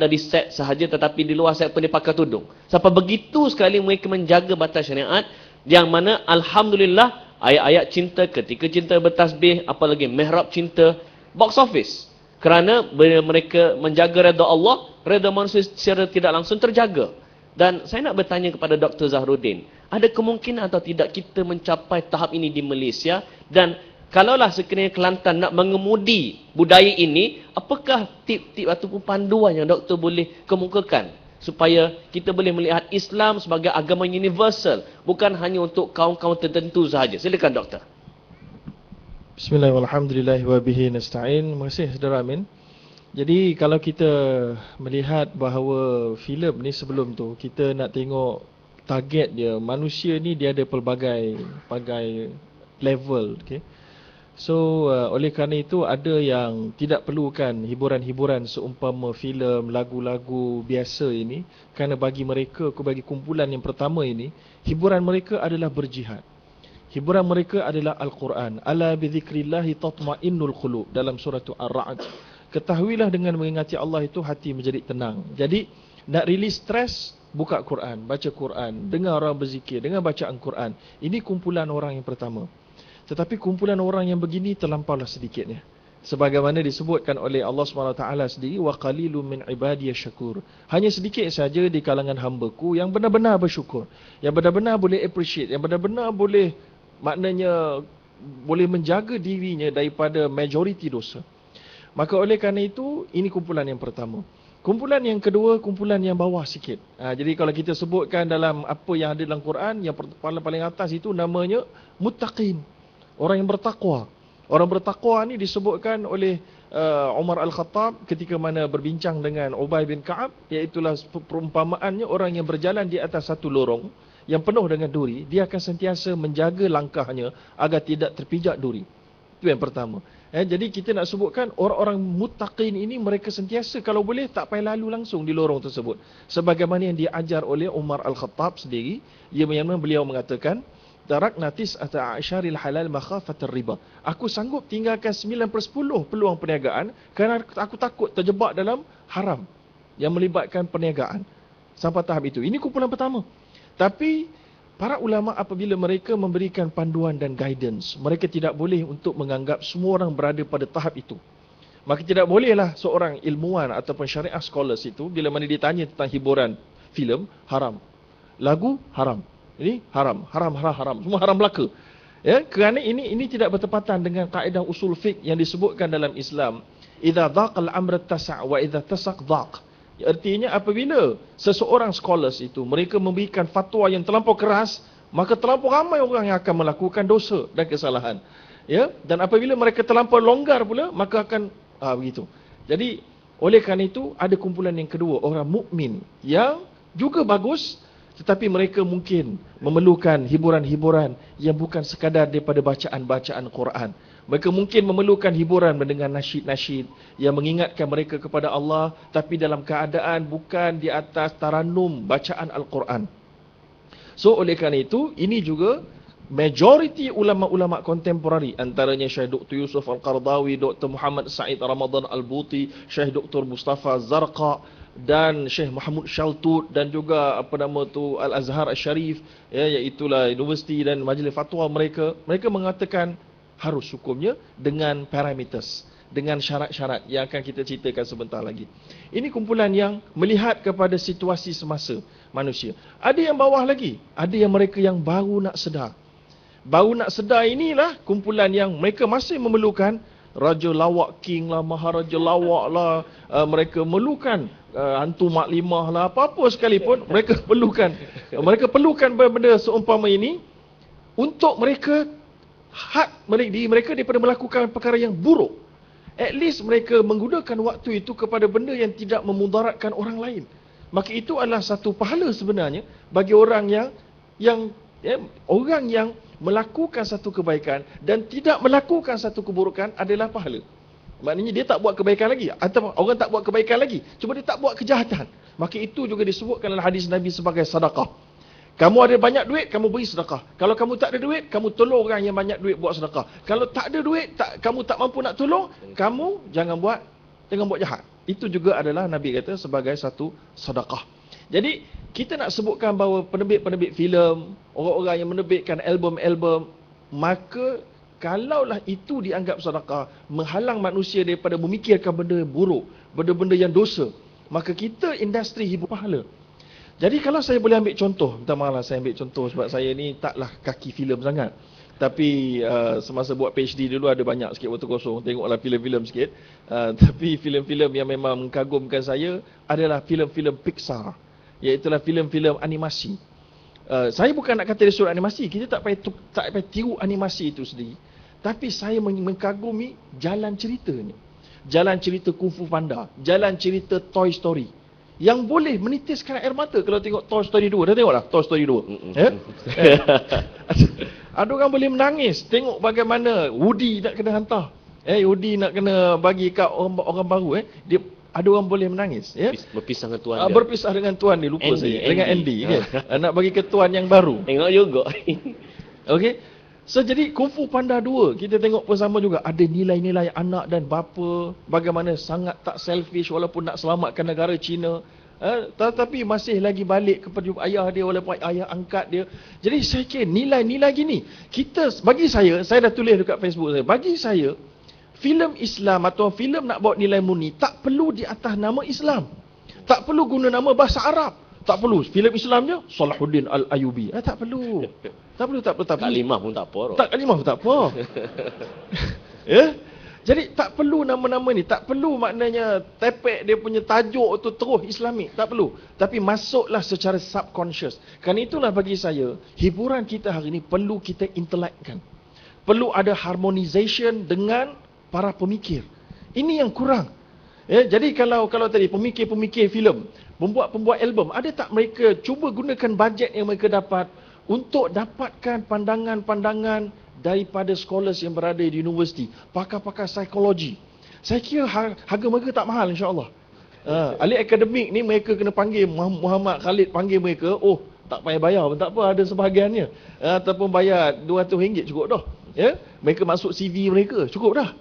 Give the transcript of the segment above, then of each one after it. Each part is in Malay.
dari set sahaja, tetapi di luar set pun dia pakai tudung. Sampai begitu sekali mereka menjaga batas syariat, yang mana alhamdulillah ayat-ayat cinta, ketika cinta bertasbih, apalagi mihrab cinta, box office. Kerana mereka menjaga redha Allah, redha manusia secara tidak langsung terjaga. Dan saya nak bertanya kepada Dr. Zahruddin, ada kemungkinan atau tidak kita mencapai tahap ini di Malaysia? Dan kalaulah sekiranya Kelantan nak mengemudi budaya ini, apakah tip-tip ataupun panduan yang doktor boleh kemukakan supaya kita boleh melihat Islam sebagai agama universal, bukan hanya untuk kaum-kaum tertentu sahaja? Silakan doktor. Bismillahirrahmanirrahim wa bihi nasta'in. Terima kasih saudara Amin. Jadi kalau kita melihat bahawa filem ni sebelum tu, kita nak tengok target dia, manusia ni dia ada pelbagai level, okay? So oleh kerana itu ada yang tidak perlukan hiburan-hiburan seumpama filem, lagu-lagu biasa ini, kerana bagi mereka, bagi kumpulan yang pertama ini, hiburan mereka adalah berjihad. Hiburan mereka adalah Al-Quran. Ala bidzikrillahi tatma'innul qulub, dalam surah Ar-Ra'd. Ketahuilah dengan mengingati Allah itu hati menjadi tenang. Jadi nak release stres, buka Quran, baca Quran, dengar orang berzikir, dengar bacaan Quran. Ini kumpulan orang yang pertama. Tetapi kumpulan orang yang begini terlampaulah sedikitnya. Sebagaimana disebutkan oleh Allah SWT sendiri, wa qalilun min ibadiyasy syakur. Hanya sedikit saja di kalangan hamba-Ku yang benar-benar bersyukur, yang benar-benar boleh appreciate, yang benar-benar boleh, maknanya boleh menjaga dirinya daripada majoriti dosa. Maka oleh kerana itu, ini kumpulan yang pertama. Kumpulan yang kedua, kumpulan yang bawah sikit. Jadi kalau kita sebutkan dalam apa yang ada dalam Quran, yang paling atas itu namanya muttaqin, orang yang bertakwa. Orang bertakwa ni disebutkan oleh Umar Al-Khattab ketika mana berbincang dengan Ubay bin Ka'ab, iaitulah perumpamaannya orang yang berjalan di atas satu lorong yang penuh dengan duri, dia akan sentiasa menjaga langkahnya agar tidak terpijak duri. Itu yang pertama. Jadi kita nak sebutkan orang-orang muttaqin ini, mereka sentiasa kalau boleh tak payah lalu langsung di lorong tersebut. Sebagaimana yang diajar oleh Umar Al-Khattab sendiri, yang beliau mengatakan, tarakna tis'ata asyaril halal makhafatar riba. Aku sanggup tinggalkan 9/10 peluang perniagaan kerana aku takut terjebak dalam haram yang melibatkan perniagaan. Sampai tahap itu. Ini kumpulan pertama. Tapi para ulama apabila mereka memberikan panduan dan guidance, mereka tidak boleh untuk menganggap semua orang berada pada tahap itu. Maka tidak bolehlah seorang ilmuwan ataupun syariah scholars itu, bila mana ditanya tentang hiburan, filem, haram. Lagu, haram. Ini haram, haram, semua haram belaka. Ya, kerana ini tidak bertepatan dengan kaedah usul fiqh yang disebutkan dalam Islam. Idza dhaqal amr tasa' wa idza tasaq dhaq. Artinya apabila seseorang scholars itu, mereka memberikan fatwa yang terlampau keras, maka terlampau ramai orang yang akan melakukan dosa dan kesalahan. Ya, dan apabila mereka terlampau longgar pula, maka akan begitu. Jadi oleh kerana itu ada kumpulan yang kedua, orang mukmin yang juga bagus, tetapi mereka mungkin memerlukan hiburan-hiburan yang bukan sekadar daripada bacaan-bacaan Quran. Mereka mungkin memerlukan hiburan mendengar nasyid-nasyid yang mengingatkan mereka kepada Allah, tapi dalam keadaan bukan di atas tarannum bacaan Al-Quran. So oleh kerana itu, ini juga majoriti ulama-ulama kontemporari, antaranya Syekh Dr. Yusuf Al-Qardawi, Dr. Muhammad Said Ramadan Al-Buti, Syekh Dr. Mustafa Zarqa dan Syekh Mahmud Shaltut, dan juga Al-Azhar Al-Sharif, iaitulah universiti dan majlis fatwa mereka mengatakan harus hukumnya dengan parameters, dengan syarat-syarat yang akan kita ceritakan sebentar lagi. Ini kumpulan yang melihat kepada situasi semasa manusia. Ada yang bawah lagi, ada yang mereka yang baru nak sedar. Baru nak sedar inilah kumpulan yang mereka masih memerlukan Raja Lawak King lah, Maharaja Lawak lah, mereka memerlukan hantu maklimah lah, apa-apa sekalipun mereka perlukan. Mereka perlukan benda seumpama ini untuk mereka hak diri mereka daripada melakukan perkara yang buruk. At least mereka menggunakan waktu itu kepada benda yang tidak memudaratkan orang lain. Maka itu adalah satu pahala sebenarnya bagi orang orang yang melakukan satu kebaikan dan tidak melakukan satu keburukan adalah pahala. Maknanya dia tak buat kebaikan lagi, atau orang tak buat kebaikan lagi, cuma dia tak buat kejahatan. Maka itu juga disebutkan dalam hadis Nabi sebagai sedekah. Kamu ada banyak duit, kamu beri sedekah. Kalau kamu tak ada duit, kamu tolong orang yang banyak duit buat sedekah. Kalau tak ada duit, kamu tak mampu nak tolong, kamu jangan buat jangan buat jahat. Itu juga adalah Nabi kata sebagai satu sedekah. Jadi kita nak sebutkan bahawa penerbit-penerbit filem, orang-orang yang menerbitkan album-album, maka kalaulah itu dianggap sedekah, menghalang manusia daripada memikirkan benda buruk, benda-benda yang dosa, maka kita industri hibur pahala. Jadi kalau saya boleh ambil contoh, minta maaf lah saya ambil contoh sebab saya ni taklah kaki filem sangat. Tapi semasa buat PhD dulu ada banyak sikit waktu kosong, tengoklah filem-filem sikit. Tapi filem-filem yang memang mengagumkan saya adalah filem-filem Pixar, iaitulah filem-filem animasi. Saya bukan nak kata dia suruh animasi, kita tak payah tiru animasi itu sendiri. Tapi saya mengagumi jalan ceritanya. Jalan cerita Kung Fu Panda, jalan cerita Toy Story, yang boleh menitiskan air mata kalau tengok Toy Story 2. Dah tengok lah Toy Story 2? Ada orang boleh menangis tengok bagaimana Woody nak kena hantar. Woody nak kena bagi kat orang baru. Dia, ada orang boleh menangis. Berpisah dengan tuan dia. Berpisah dengan tuan dia, lupa Andy, saya. Dengan Andy. Nak bagi ke tuan yang baru. Tengok juga. Okey. So jadi Kung Fu Panda 2 kita tengok pun sama juga, ada nilai-nilai anak dan bapa, bagaimana sangat tak selfish walaupun nak selamatkan negara China, tetapi masih lagi balik kepada ayah dia walaupun ayah angkat dia. Jadi saya kira nilai-nilai gini, bagi saya dah tulis dekat Facebook saya, bagi saya filem Islam atau filem nak bawa nilai murni tak perlu di atas nama Islam, tak perlu guna nama bahasa Arab. Tak perlu filem Islamnya Salahuddin Al-Ayyubi. Tak perlu. Tak perlu. Kalimah pun tak apa. Kalimah pun tak apa. Ya. Jadi tak perlu nama-nama ni. Tak perlu maknanya tepek dia punya tajuk tu terus Islamik. Tak perlu. Tapi masuklah secara subconscious. Kerana itulah bagi saya, hiburan kita hari ni perlu kita intellectkan. Perlu ada harmonization dengan para pemikir. Ini yang kurang. Jadi kalau tadi pemikir-pemikir filem, pembuat album, ada tak mereka cuba gunakan bajet yang mereka dapat untuk dapatkan pandangan-pandangan daripada scholars yang berada di universiti, pakar-pakar psikologi. Saya kira harga mereka tak mahal, insya-Allah. Ahli akademik ni mereka kena panggil Muhammad Khalid, panggil mereka, tak payah bayar pun tak apa, ada sebahagiannya. Ataupun bayar RM200 cukup dah. Mereka masuk CV mereka, cukup dah.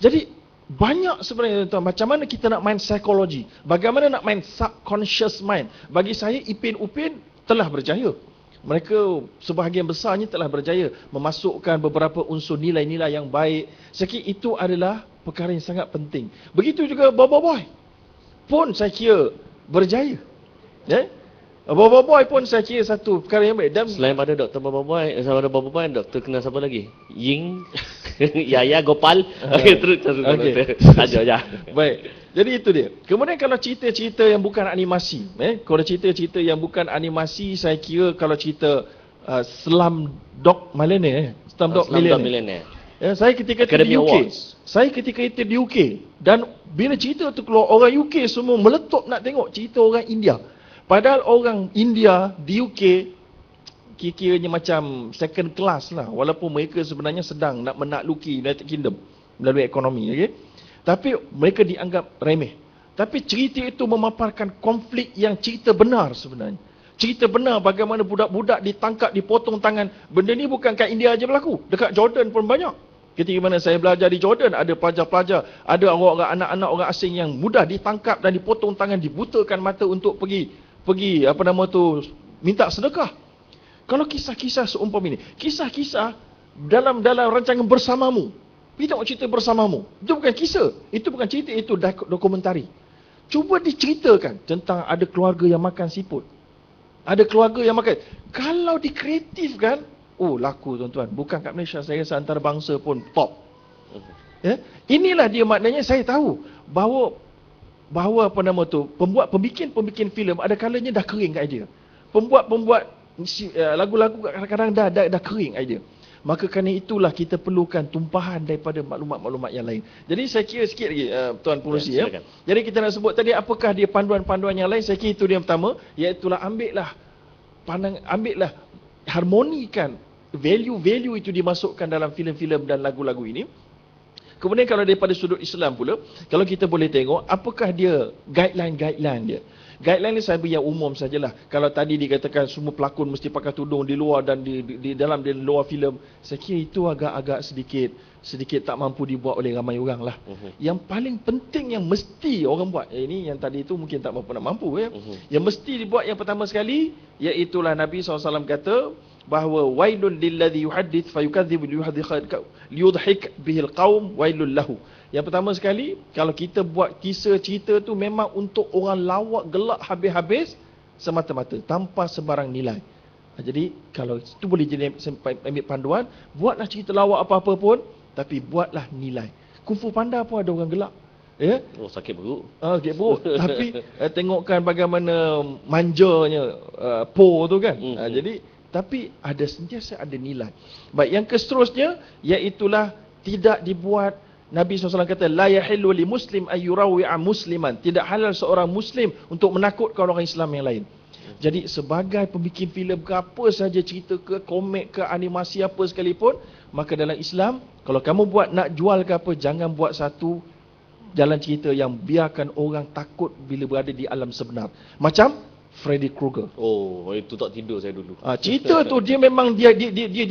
Jadi banyak sebenarnya tuan, macam mana kita nak main psikologi, bagaimana nak main subconscious mind. Bagi saya Ipin Upin telah berjaya. Mereka sebahagian besarnya telah berjaya memasukkan beberapa unsur nilai-nilai yang baik. Saya kira itu adalah perkara yang sangat penting. Begitu juga Bobo Boy pun saya kira berjaya. Bobo Boy pun saya kira satu perkara yang baik. Dan selain pada Dr. Bobo Boy, doktor kenal siapa lagi? Ying, Yaya, Gopal. Terus aja. Baik. Jadi itu dia. Kemudian kalau cerita-cerita yang bukan animasi, kalau cerita-cerita yang bukan animasi, saya kira kalau cerita Slumdog Millionaire, Slumdog Millionaire. Saya ketika itu di UK. Saya ketika itu di UK, dan bila cerita tu keluar, orang UK semua meletup nak tengok cerita orang India. Padahal orang India di UK kira-kiranya macam second class lah, walaupun mereka sebenarnya sedang nak menakluki United Kingdom melalui ekonomi, tapi mereka dianggap remeh. Tapi cerita itu memaparkan konflik yang cerita benar sebenarnya. Cerita benar bagaimana budak-budak ditangkap, dipotong tangan. Benda ni bukan kat India aja berlaku, dekat Jordan pun banyak. Ketika mana saya belajar di Jordan, ada pelajar-pelajar, ada orang-orang, anak-anak orang asing yang mudah ditangkap dan dipotong tangan, dibutakan mata untuk pergi minta sedekah. Kalau kisah-kisah seumpam ini, kisah-kisah dalam rancangan Bersamamu, kita tengok cerita Bersamamu, itu bukan kisah, itu bukan cerita, itu dokumentari. Cuba diceritakan tentang ada keluarga yang makan siput, ada keluarga yang makan. Kalau dikreatifkan, laku tuan-tuan. Bukan kat Malaysia, saya rasa antarabangsa pun top. Inilah dia maknanya saya tahu bahawa pembikin filem ada kalanya dah kering kat idea. Pembuat lagu-lagu kadang-kadang dah kering idea. Maka kerana itulah kita perlukan tumpahan daripada maklumat-maklumat yang lain. Jadi saya kira sikit lagi Tuan Pengerusi. Jadi kita nak sebut tadi apakah dia panduan-panduan yang lain. Saya kira itu dia yang pertama, iaitulah ambillah harmonikan value-value itu dimasukkan dalam filem-filem dan lagu-lagu ini. Kemudian kalau daripada sudut Islam pula, kalau kita boleh tengok apakah dia guideline dia. Guideline ni saya beri yang umum sajalah. Kalau tadi dikatakan semua pelakon mesti pakai tudung di luar dan di dalam di luar filem, saya kira itu agak sedikit tak mampu dibuat oleh ramai orang lah. Yang paling penting yang mesti orang buat, ini yang tadi itu mungkin tak mampu ya. Yang mesti dibuat yang pertama sekali, iaitulah Nabi SAW kata bahawa wailun lilladhi yuhaddith fayukadzibu liyudhik bihil qaum wailul lahu. Yang pertama sekali, kalau kita buat kisah cerita tu memang untuk orang lawak gelak habis-habis semata-mata tanpa sebarang nilai. Jadi kalau itu boleh jadi ambil panduan, buatlah cerita lawak apa-apa pun tapi buatlah nilai. Kung Fu Panda pun ada orang gelak. Ya? Oh, sakit perut. Sakit perut. Tapi tengokkan bagaimana manjanya Po tu kan. Jadi tapi ada sentiasa ada nilai. Baik, yang seterusnya iaitulah tidak dibuat. Nabi SAW kata la yahillu li muslim ayyurawi'a musliman. Tidak halal seorang muslim untuk menakutkan orang Islam yang lain. Jadi sebagai pembikin filem ke apa saja, cerita ke komik ke animasi apa sekalipun, maka dalam Islam kalau kamu buat nak jual ke apa, jangan buat satu jalan cerita yang biarkan orang takut bila berada di alam sebenar. Macam Freddy Krueger. Oh, itu tak tidur saya dulu. Cerita tu dia memang dia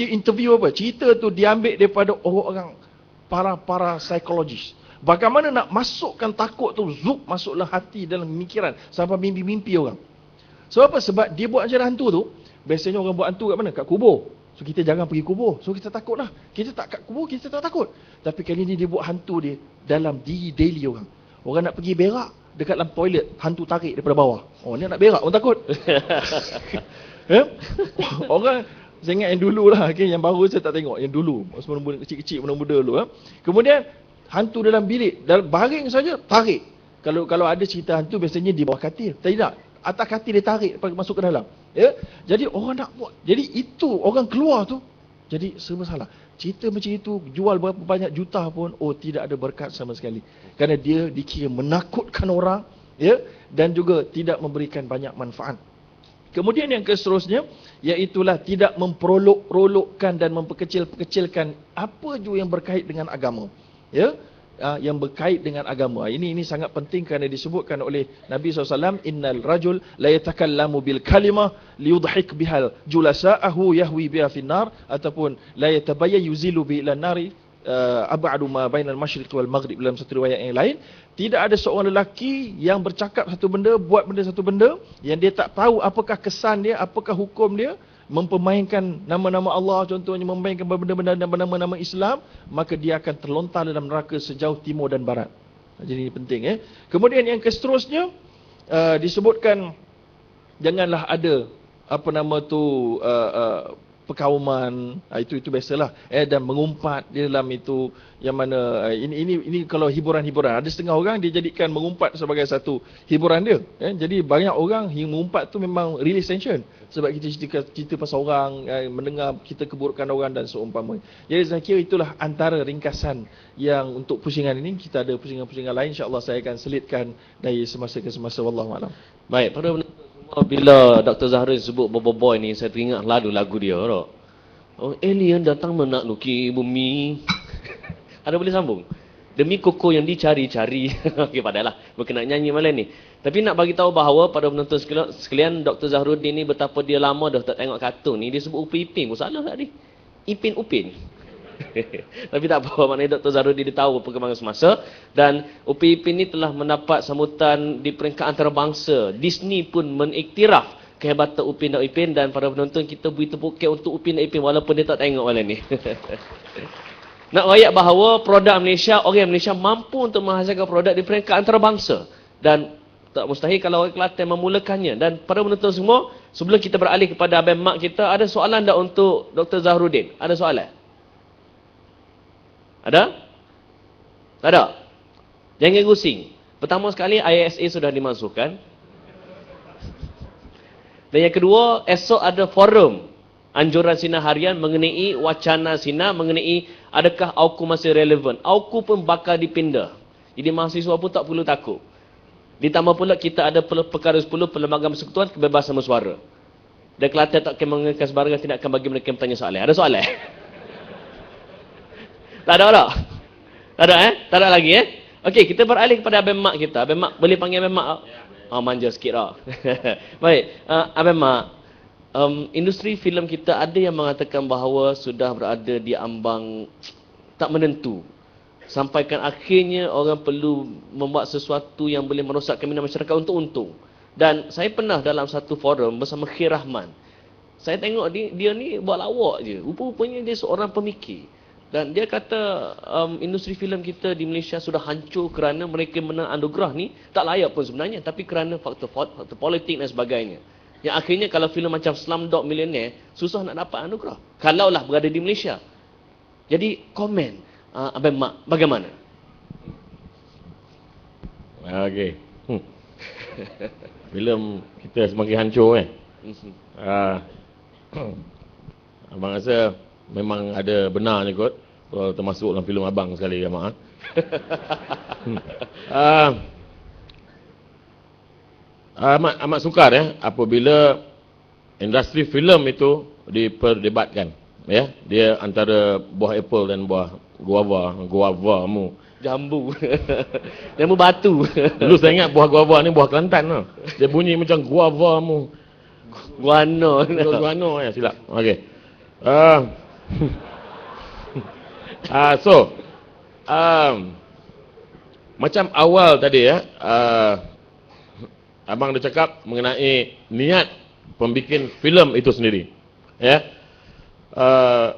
interview apa? Cerita tu diambil daripada orang-orang para psikologis. Bagaimana nak masukkan takut tu masuklah hati dalam pemikiran sampai mimpi-mimpi orang. Sebab apa? Sebab dia buat ajaran hantu tu, biasanya orang buat hantu kat mana? Kat kubur. So kita jangan pergi kubur. So kita takutlah. Kita tak kat kubur, kita tak takut. Tapi kali ni dia buat hantu dia dalam diri daily orang. Orang nak pergi berak dekat dalam toilet, hantu tarik daripada bawah. Oh, ni nak berak, orang takut. Orang, saya ingat yang dulu lah, okay? Yang baru saya tak tengok. Yang dulu, muda kecil-kecil, muda-muda dulu. Kemudian, hantu dalam bilik, dalam baring saja, tarik. Kalau ada cerita hantu, biasanya di bawah katil. Tidak, atas katil dia tarik, masuk ke dalam. Ya? Jadi orang nak buat. Jadi itu, orang keluar tu, jadi serba salah. Cerita macam itu, jual berapa banyak juta pun, tidak ada berkat sama sekali. Kerana dia dikira menakutkan orang, ya, dan juga tidak memberikan banyak manfaat. Kemudian yang seterusnya, iaitulah tidak memperolok-rolokkan dan memperkecil-kecilkan apa juga yang berkait dengan agama. Ya, yang berkait dengan agama. Ini sangat penting kerana disebutkan oleh Nabi SAW, innal rajul la yatakallamu bil kalimah liyudhik bihal julasa'ahu yahwi biha finnar, ataupun la yatabayya yuzilu bi ila nari ab'adu ma bainal masyriq wal maghrib, dalam satu riwayat yang lain. Tidak ada seorang lelaki yang bercakap satu benda, buat benda satu benda yang dia tak tahu apakah kesan dia, apakah hukum dia, mempermainkan nama-nama Allah, contohnya memainkan benda-benda nama-nama Islam, maka dia akan terlontar dalam neraka sejauh timur dan barat. Jadi ini penting. Kemudian yang seterusnya, disebutkan janganlah ada perkauman, itu biasalah, dan mengumpat di dalam itu, yang mana ini kalau hiburan-hiburan, ada setengah orang dia jadikan mengumpat sebagai satu hiburan dia, jadi banyak orang yang mengumpat tu memang release tension, sebab kita cerita pasal orang, mendengar kita keburukan orang dan seumpama. Jadi saya kira itulah antara ringkasan yang untuk pusingan ini. Kita ada pusingan-pusingan lain, insya-Allah saya akan selitkan dari semasa ke semasa. Wallahu a'lam. Baik, para penonton semua, bila Dr. Zahrudin sebut Boboiboy ni, saya teringat lagu dia tak? Oh, alien datang menakluki bumi. Ada boleh sambung? Demi koko yang dicari-cari. Okey, padahal bukan nak nyanyi malam ni. Tapi nak bagi tahu bahawa pada penonton sekalian, Dr. Zahrudin ni betapa dia lama dah tak tengok kartun ni. Dia sebut Upin Ipin pun salah tak ni? Ipin Upin. Tapi tak apa, maknanya Dr. Zahrudin dia tahu perkembangan semasa. Dan Upin Ipin ni telah mendapat sambutan di peringkat antarabangsa. Disney pun mengiktiraf kehebatan Upin dan Ipin, dan para penonton kita beri tepuk kek untuk Upin dan Ipin walaupun dia tak tengok malam ni. Nak rakyat bahawa produk Malaysia, orang Malaysia mampu untuk menghasilkan produk di peringkat antarabangsa, dan tak mustahil kalau orang Kelantan memulakannya. Dan para penonton semua, sebelum kita beralih kepada Abang Mak kita, ada soalan tak untuk Dr. Zahrudin? Ada soalan? Ada? Tak ada? Jangan pusing. Pertama sekali, ISA sudah dimasukkan. Dan yang kedua, esok ada forum anjuran sinar harian mengenai wacana sinar, mengenai adakah AUKU masih relevan. AUKU pun bakal dipindah. Jadi mahasiswa pun tak perlu takut. Ditambah pula kita ada perkara 10 Perlembagaan Persekutuan Kebebasan Bersuara. Dan Kelantan tak akan mengenakan sebarang, tidak akan bagi mereka bertanya soalan. Ada soalan? Tak ada tak? Tak ada Tak ada lagi Okey, kita beralih kepada Abang Mak kita. Abang Mak, boleh panggil Abang Mak? Manja sikit lah. Baik, Abang Mak, industri filem kita ada yang mengatakan bahawa sudah berada di ambang tak menentu. Sampaikan akhirnya orang perlu membuat sesuatu yang boleh merosakkan minat masyarakat untuk untung. Dan saya pernah dalam satu forum bersama Khair Rahman. Saya tengok dia ni buat lawak je. Rupa-rupanya dia seorang pemikir. Dan dia kata industri filem kita di Malaysia sudah hancur kerana mereka menang anugerah ni tak layak pun sebenarnya, tapi kerana faktor politik dan sebagainya. Yang akhirnya kalau filem macam Slumdog Millionaire susah nak dapat anugerah kalaulah berada di Malaysia. Jadi komen Abang Mak bagaimana? Okey. Filem kita semakin hancur abang rasa memang ada benarnya kot, termasuk dalam filem abang sekali ya mak. Amat sukar apabila industri filem itu diperdebatkan, ya. Dia antara buah apple dan buah guava mu. Jambu. Jambu batu. Dulu saya ingat buah guava ni buah Kelantan tau. Dia bunyi macam guava mu. Guano. Guano ya, silap. Okey. Macam awal tadi ya, abang dah cakap mengenai niat pembikin filem itu sendiri. Ya.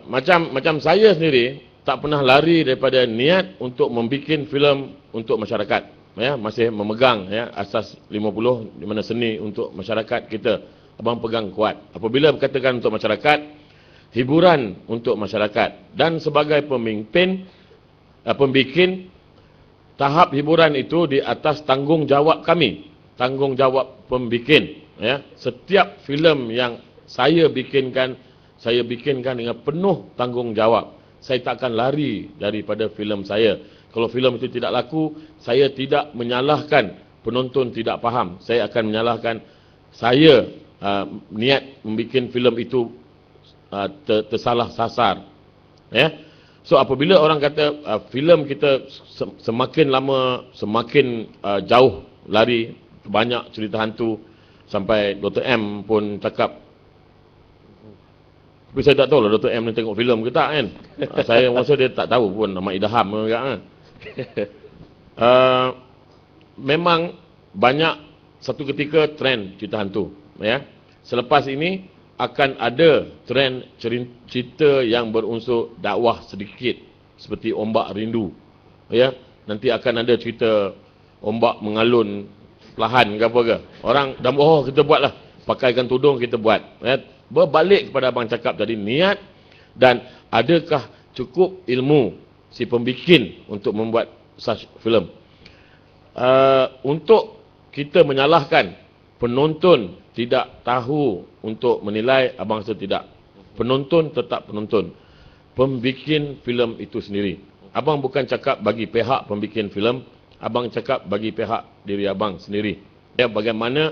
Macam saya sendiri tak pernah lari daripada niat untuk membikin filem untuk masyarakat. Ya, masih memegang ya asas 50 di mana seni untuk masyarakat kita. Abang pegang kuat. Apabila berkatakan untuk masyarakat, hiburan untuk masyarakat, dan sebagai pemimpin pembikin, tahap hiburan itu di atas tanggungjawab kami, tanggungjawab pembikin. Ya, setiap filem yang saya bikinkan dengan penuh tanggungjawab. Saya tak akan lari daripada filem saya. Kalau filem itu tidak laku, saya tidak menyalahkan penonton tidak faham. Saya akan menyalahkan saya niat membikin filem itu tersalah sasar. Ya. So apabila orang kata filem kita semakin lama semakin jauh lari, banyak cerita hantu, sampai Dr. M pun cakap, tapi saya tak tahu lah Dr. M ni tengok filem ke tak kan. Saya rasa dia tak tahu pun nama Idham ke kan. Memang banyak satu ketika trend cerita hantu, ya. Selepas ini akan ada trend cerita yang berunsur dakwah sedikit, seperti Ombak Rindu. Ya, nanti akan ada cerita ombak mengalun perlahan ke apa ke. Orang dah kita buatlah, pakaikan tudung kita buat. Ya, berbalik kepada abang cakap tadi, niat dan adakah cukup ilmu si pembikin untuk membuat such film. Untuk kita menyalahkan penonton tidak tahu untuk menilai, abang rasa tidak. Penonton tetap penonton. Pembikin filem itu sendiri. Abang bukan cakap bagi pihak pembikin filem, abang cakap bagi pihak diri abang sendiri. Ya, bagaimana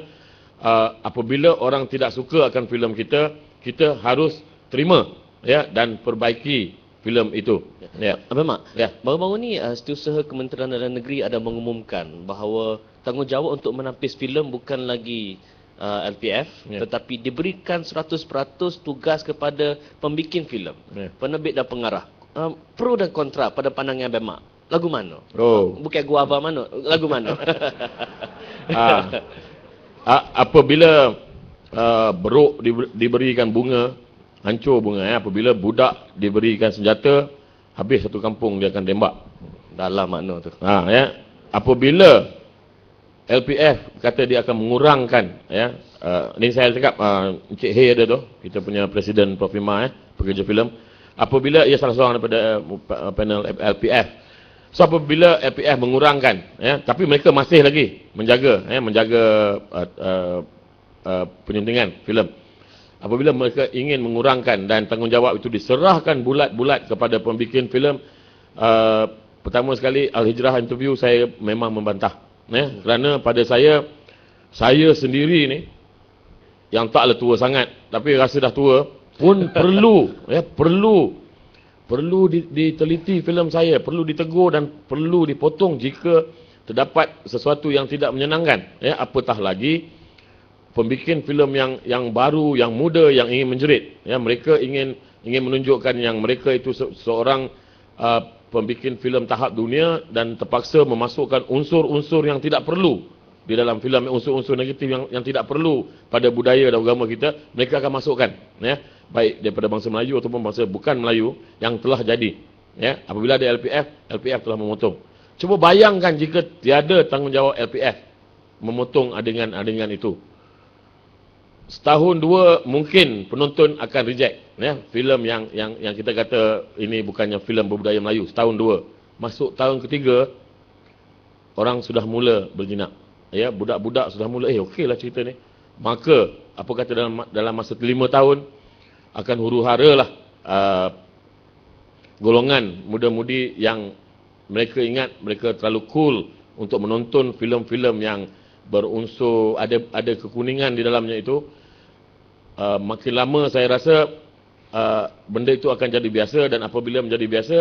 apabila orang tidak suka akan filem kita, kita harus terima, ya, dan perbaiki filem itu. Ya. Abang Mak, Ya. baru-baru ni Setiausaha Kementerian Dalam Negeri ada mengumumkan bahawa tanggungjawab untuk menampis filem bukan lagi LPF, Ya. tetapi diberikan 100% tugas kepada pembikin filem, Ya. penerbit dan pengarah. Pro dan kontra pada pandangan Abang Mak, lagu mana? Oh. Bukan gua abang mana? Lagu mana? Apabila beruk diberikan bunga, hancur bunga. Apabila budak diberikan senjata, habis satu kampung dia akan tembak. Dalam makna tu. Ya. Apabila LPF kata dia akan mengurangkan, ya, ni saya cakap Encik Hay ada tu, kita punya Presiden Prof. Hima, pekerja filem. Apabila ia salah seorang daripada panel LPF. So apabila LPF mengurangkan, ya, tapi mereka masih lagi menjaga, ya, penyuntingan filem. Apabila mereka ingin mengurangkan dan tanggungjawab itu diserahkan bulat-bulat kepada pembikin filem, pertama sekali Al-Hijrah interview saya memang membantah, ya, kerana pada saya sendiri ni yang taklah tua sangat tapi rasa dah tua pun perlu, ya, perlu diteliti filem saya, perlu ditegur dan perlu dipotong jika terdapat sesuatu yang tidak menyenangkan, ya, apatah lagi pembikin filem yang baru, yang muda, yang ingin menjerit, ya, mereka ingin menunjukkan yang mereka itu seorang pembikin filem tahap dunia dan terpaksa memasukkan unsur-unsur yang tidak perlu di dalam filem, unsur-unsur negatif yang tidak perlu pada budaya dan agama kita, mereka akan masukkan, ya, baik daripada bangsa Melayu ataupun bangsa bukan Melayu yang telah jadi, ya. Apabila ada LPF telah memotong. Cuba bayangkan jika tiada tanggungjawab LPF memotong adegan-adegan itu. Setahun dua mungkin penonton akan reject, ya, filem yang kita kata ini bukannya filem berbudaya Melayu. Setahun dua, masuk tahun ketiga orang sudah mula berjinak, ya, budak-budak sudah mula okeylah cerita ni. Maka apa kata dalam masa 5 tahun akan huru-hara lah golongan muda-mudi yang mereka ingat mereka terlalu cool untuk menonton filem-filem yang berunsur ada kekuningan di dalamnya itu. Makin lama saya rasa benda itu akan jadi biasa, dan apabila menjadi biasa,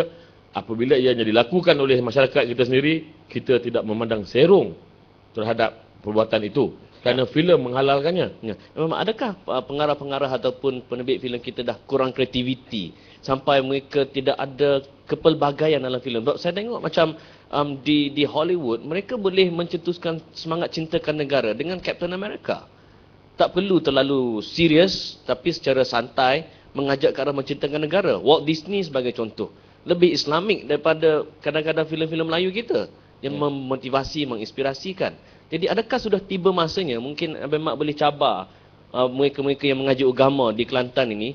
apabila ianya dilakukan oleh masyarakat kita sendiri, kita tidak memandang serong terhadap perbuatan itu kerana filem menghalalkannya. Ya. Memang adakah pengarah-pengarah ataupun penerbit filem kita dah kurang kreativiti sampai mereka tidak ada kepelbagaian dalam filem? Saya tengok macam di Hollywood, mereka boleh mencetuskan semangat cintakan negara dengan Captain America. Tak perlu terlalu serius, tapi secara santai mengajak ke arah mencintakan negara. Walt Disney sebagai contoh, lebih Islamik daripada kadang-kadang filem-filem Melayu kita yang memotivasi, menginspirasikan. Jadi adakah sudah tiba masanya mungkin Abang Mat boleh cabar mereka-mereka yang mengajar agama di Kelantan ini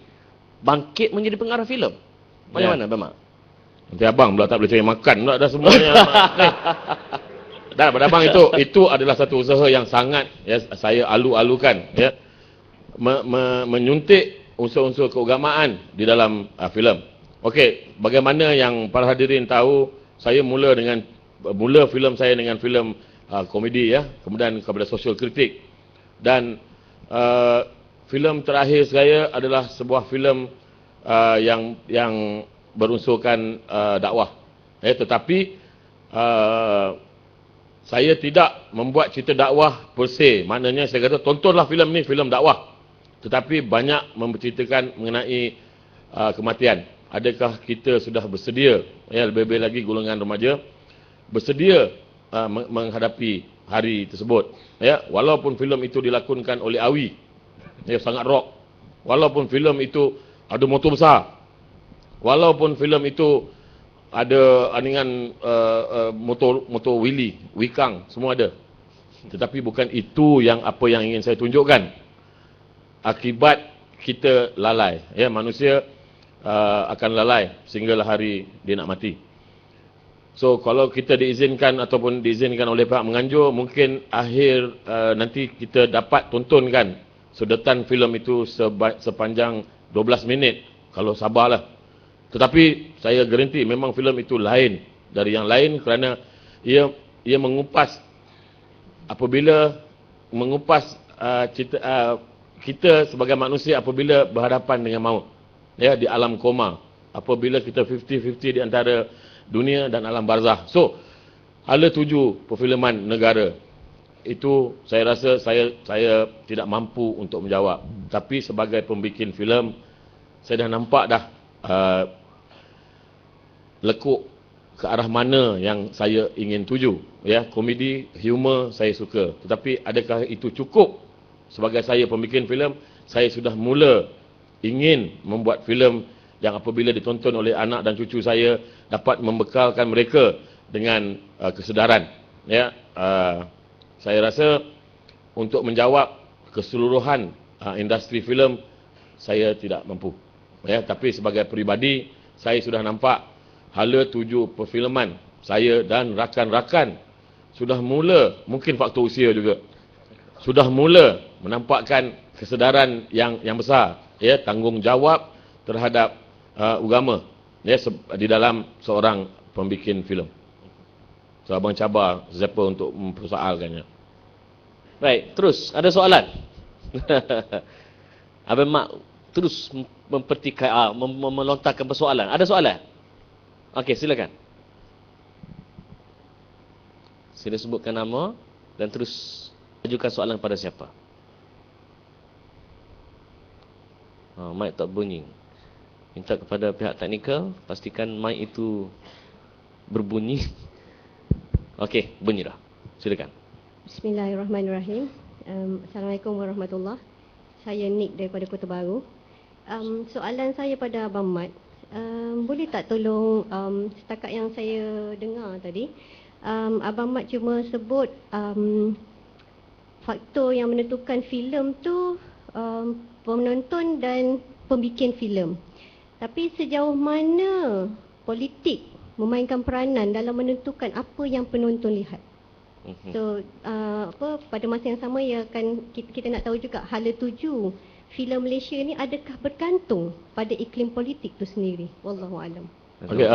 bangkit menjadi pengarah filem? Macam mana Abang Mat? Nanti abang pula tak boleh cari makan pula dah semuanya. Dan pada abang itu adalah satu usaha yang sangat, ya, saya alu-alukan, ya, menyuntik unsur-unsur keagamaan di dalam filem. Okey, bagaimana yang para hadirin tahu, saya mula filem saya dengan filem komedi, ya, kemudian kepada social kritik, dan filem terakhir saya adalah sebuah filem yang berunsurkan dakwah, ya, tetapi saya tidak membuat cerita dakwah per se. Maknanya saya kata tontonlah filem ni, filem dakwah, tetapi banyak menceritakan mengenai kematian. Adakah kita sudah bersedia, ya, lebih-lebih lagi golongan remaja bersedia menghadapi hari tersebut, ya, walaupun filem itu dilakonkan oleh Awi, ya, sangat rock, walaupun filem itu ada motor besar, walaupun filem itu ada aningan motor Willy, Wikang, semua ada. Tetapi bukan itu yang ingin saya tunjukkan. Akibat kita lalai, ya, manusia akan lalai sehinggalah hari dia nak mati. So kalau kita diizinkan ataupun diizinkan oleh pihak menganjur, mungkin akhir nanti kita dapat tontonkan sudetan filem itu sepanjang 12 minit kalau sabarlah. Tetapi saya garanti memang filem itu lain dari yang lain kerana ia mengupas, apabila mengupas kita sebagai manusia apabila berhadapan dengan maut, ya, di alam koma, apabila kita 50-50 di antara dunia dan alam barzah. So hala 7 perfilman negara itu saya rasa saya tidak mampu untuk menjawab. Tapi sebagai pembikin filem, saya dah nampak dah lekuk ke arah mana yang saya ingin tuju, ya. Komedi, humor saya suka, tetapi adakah itu cukup? Sebagai saya pembikin filem, saya sudah mula ingin membuat filem yang apabila ditonton oleh anak dan cucu saya dapat membekalkan mereka dengan kesedaran, ya. Saya rasa untuk menjawab keseluruhan industri filem saya tidak mampu, ya. Tapi sebagai peribadi, saya sudah nampak hala 7 perfilman saya dan rakan-rakan sudah mula, mungkin faktor usia juga, sudah mula menampakkan kesedaran yang besar, ya, tanggungjawab terhadap agama, ya, di dalam seorang pembikin filem. So abang cabar siapa untuk mempersoalkannya. Baik, terus ada soalan. Abang Mat terus melontarkan persoalan. Ada soalan? Okey, silakan. Sila sebutkan nama dan terus ajukan soalan pada siapa. Mic tak bunyi. Minta kepada pihak teknikal pastikan mic itu berbunyi. Okey, bunyi dah. Silakan. Bismillahirrahmanirrahim. Assalamualaikum warahmatullahi. Saya Nick daripada Kota Baru. Soalan saya pada Abang Mat, boleh tak tolong setakat yang saya dengar tadi, Abang Mat cuma sebut faktor yang menentukan filem tu penonton dan pembikin filem. Tapi sejauh mana politik memainkan peranan dalam menentukan apa yang penonton lihat? So pada masa yang sama kita nak tahu juga hala tuju filem Malaysia ni adakah bergantung pada iklim politik tu sendiri? Wallahu alam. Okey,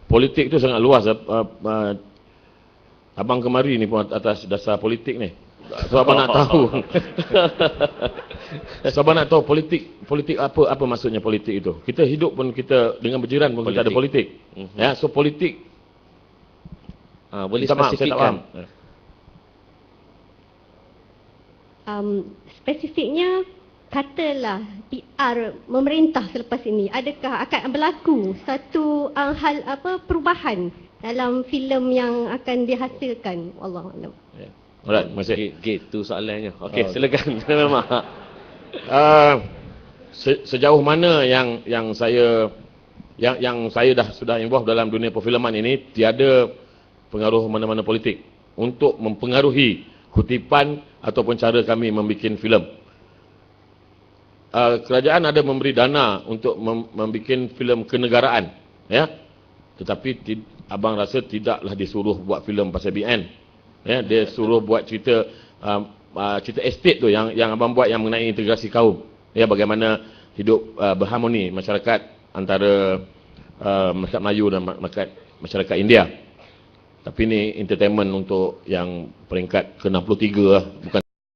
politik tu sangat luas. Abang kemari ni pun atas dasar politik ni. Sebab abang nak tahu. Sebab abang nak tahu politik apa maksudnya politik itu. Kita hidup pun kita dengan berjiran pun kita ada politik. Ya, so politik boleh saya tak spesifikkan. Spesifiknya katalah PR memerintah selepas ini, adakah akan berlaku satu hal perubahan dalam filem yang akan dihasilkan? Wallahu a'lam. Alright, terima kasih. Gitu soalannya. Okey, silakan. Memang. Sejauh mana yang saya sudah involve dalam dunia perfilman ini, tiada pengaruh mana-mana politik untuk mempengaruhi kutipan ataupun cara kami membuat filem. Kerajaan ada memberi dana untuk membuat filem kenegaraan, ya. Tetapi abang rasa tidaklah disuruh buat filem pasal BN. Ya, dia suruh buat cerita estate tu yang abang buat yang mengenai integrasi kaum. Ya, bagaimana hidup berharmoni masyarakat antara masyarakat Melayu dan masyarakat India. Tapi ni entertainment untuk yang peringkat ke-63 lah, bukan